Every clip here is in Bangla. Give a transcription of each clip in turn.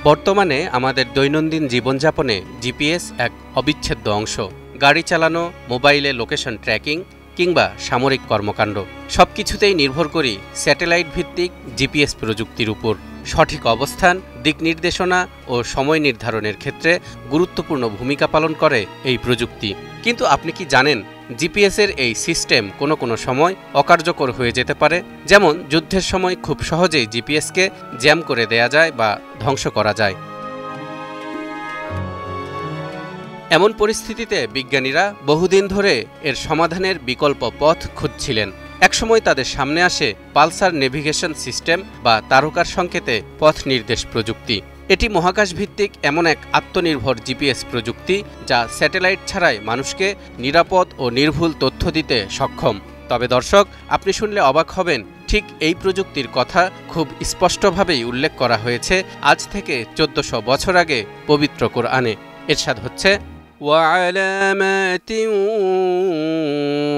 বর্তমানে আমাদের দৈনন্দিন জীবনযাপনে জিপিএস এক অবিচ্ছেদ্য অংশ। গাড়ি চালানো, মোবাইলে লোকেশন ট্র্যাকিং কিংবা সামরিক কর্মকাণ্ড সবকিছুতেই নির্ভর করি স্যাটেলাইট ভিত্তিক জিপিএস প্রযুক্তির উপর। সঠিক অবস্থান, দিক নির্দেশনা ও সময় নির্ধারণের ক্ষেত্রে গুরুত্বপূর্ণ ভূমিকা পালন করে এই প্রযুক্তি। কিন্তু আপনি কি জানেন, জিপিএসের এই সিস্টেম কোনো সময় অকার্যকর হয়ে যেতে পারে। যেমন যুদ্ধের সময় খুব সহজেই জিপিএসকে জ্যাম করে দেয়া যায় বা ধ্বংস করা যায়। এমন পরিস্থিতিতে বিজ্ঞানীরা বহুদিন ধরে এর সমাধানের বিকল্প পথ খুঁজছিলেন। একসময় তাদের সামনে আসে পালসার নেভিগেশন সিস্টেম বা তারকার সংকেতে পথ নির্দেশ প্রযুক্তি। এটি মহাকাশ ভিত্তিক এমন এক আত্মনির্ভর জিপিএস প্রযুক্তি যা স্যাটেলাইট ছাড়াই মানুষকে নিরাপদ ও নির্ভুল তথ্য দিতে সক্ষম। তবে দর্শক, আপনি শুনলে অবাক হবেন, ঠিক এই প্রযুক্তির কথা খুব স্পষ্টভাবেই উল্লেখ করা হয়েছে আজ থেকে 1400 বছর আগে পবিত্র কোরআনে। ইরশাদ হচ্ছে, وعلامات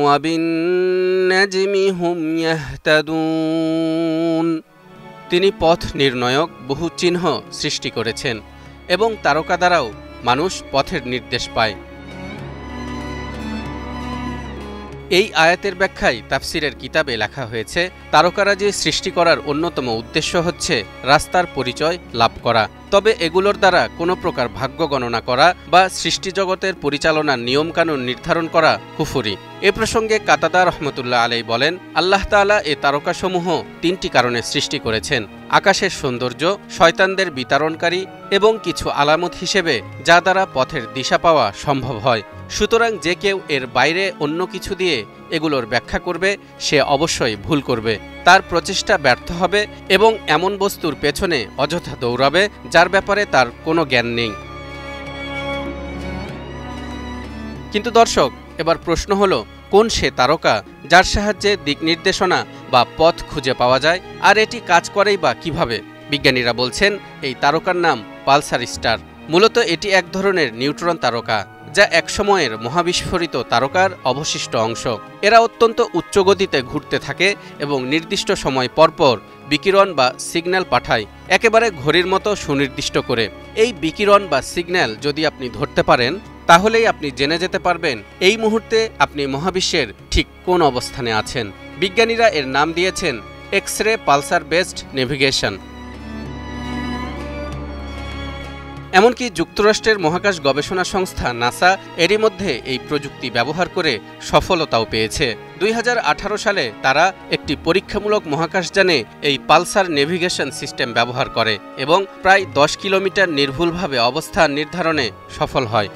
وبالنجم هم يهتدون। তিনি পথ নির্ণয়ক বহু চিহ্ন সৃষ্টি করেছেন এবং তারকা দ্বারাও মানুষ পথের নির্দেশ পায়। এই আয়াতের ব্যাখ্যায় তাফসিরের কিতাবে লেখা হয়েছে, তারকারাজি সৃষ্টি করার অন্যতম উদ্দেশ্য হচ্ছে রাস্তার পরিচয় লাভ করা। তবে এগুলোর দ্বারা কোনো প্রকার ভাগ্য গণনা করা বা সৃষ্টিজগতের পরিচালনার নিয়মকানুন নির্ধারণ করা কুফরি। এ প্রসঙ্গে কাতাদা রহমতুল্লাহ আলাই বলেন, আল্লাহ তাআলা এ তারকাসমূহ 3টি কারণে সৃষ্টি করেছেন: আকাশের সৌন্দর্য, শয়তানদের বিতাড়নকারী এবং কিছু আলামত হিসেবে যা দ্বারা পথের দিশা পাওয়া সম্ভব হয়। সুতরাং যে কেউ এর বাইরে অন্য কিছু দিয়ে এগুলোর ব্যাখ্যা করবে, সে অবশ্যই ভুল করবে, তার প্রচেষ্টা ব্যর্থ হবে এবং এমন বস্তুর পেছনে অযথা দৌড়াবে যার ব্যাপারে তার কোনো জ্ঞান নেই। কিন্তু দর্শক, এবার প্রশ্ন হলো, কোন সে তারকা যার সাহায্যে দিক নির্দেশনা বা পথ খুঁজে পাওয়া যায়, আর এটি কাজ করেই বা কিভাবে? বিজ্ঞানীরা বলছেন, এই তারকার নাম পালসার স্টার। মূলত এটি এক ধরনের নিউট্রন তারকা, যা একসময়ের মহাবিস্ফোরিত তারকার অবশিষ্ট অংশ। এরা অত্যন্ত উচ্চ গতিতে ঘুরতে থাকে এবং নির্দিষ্ট সময় পরপর বিকিরণ বা সিগন্যাল পাঠায়, একেবারে ঘড়ির মতো সুনির্দিষ্ট করে। এই বিকিরণ বা সিগন্যাল যদি আপনি ধরতে পারেন, তাহলেই আপনি জেনে যেতে পারবেন এই মুহূর্তে আপনি মহাবিশ্বের ঠিক কোন অবস্থানে আছেন। বিজ্ঞানীরা এর নাম দিয়েছেন এক্স-রে পালসার বেসড নেভিগেশন। এমনকি যুক্তরাষ্ট্রের মহাকাশ গবেষণা সংস্থা নাসা এরই মধ্যে এই প্রযুক্তি ব্যবহার করে সফলতাও পেয়েছে। 2018 সালে তারা একটি পরীক্ষামূলক মহাকাশযানে এই পালসার নেভিগেশন সিস্টেম ব্যবহার করে এবং প্রায় 10 কিলোমিটার নির্ভুলভাবে অবস্থান নির্ধারণে সফল হয়।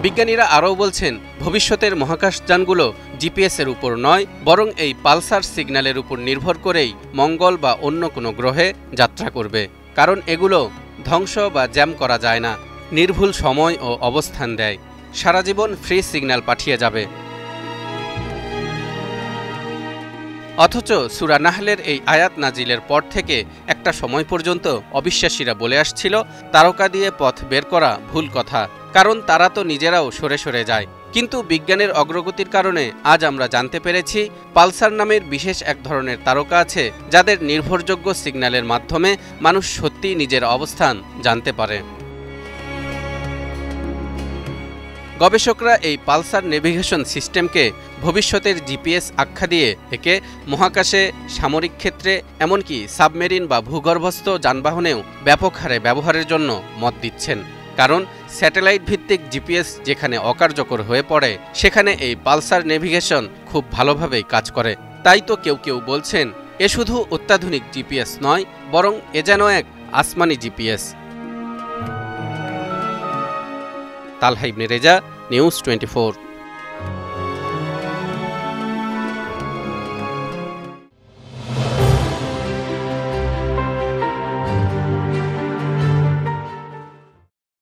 বিজ্ঞানীরা আরও বলছেন, ভবিষ্যতের মহাকাশযানগুলো জিপিএসের উপর নয়, বরং এই পালসার সিগন্যালের উপর নির্ভর করেই মঙ্গল বা অন্য কোনো গ্রহে যাত্রা করবে। কারণ এগুলো ধ্বংস বা জ্যাম করা যায় না, নির্ভুল সময় ও অবস্থান দেয়, সারা জীবন ফ্রি সিগন্যাল পাঠিয়ে যাবে। অথচ সূরা নাহলের এই আয়াত নাজিলের পর থেকে একটা সময় পর্যন্ত অবিশ্বাসীরা বলে আসছিল, তারকা দিয়ে পথ বের করা ভুল কথা, কারণ তারা তো নিজেরাও সরে সরে যায়। কিন্তু বিজ্ঞানের অগ্রগতির কারণে আজ আমরা জানতে পেরেছি, পালসার নামের বিশেষ এক ধরনের তারকা আছে যাদের নির্ভরযোগ্য সিগন্যালের মাধ্যমে মানুষ সত্যিই নিজের অবস্থান জানতে পারে। গবেষকরা এই পালসার নেভিগেশন সিস্টেমকে ভবিষ্যতের জিপিএস আখ্যা দিয়ে একে মহাকাশে, সামরিক ক্ষেত্রে, এমনকি সাবমেরিন বা ভূগর্ভস্থ যানবাহনেও ব্যাপক হারে ব্যবহারের জন্য মত দিচ্ছেন। কারণ স্যাটেলাইট ভিত্তিক জিপিএস যেখানে অকার্যকর হয়ে পড়ে, সেখানে এই পালসার নেভিগেশন খুব ভালোভাবেই কাজ করে। তাই তো কেউ কেউ বলছেন, এ শুধু অত্যাধুনিক জিপিএস নয়, বরং এ যেন এক আসমানি জিপিএস। তালহা ইবনে রেজা, নিউজ 24।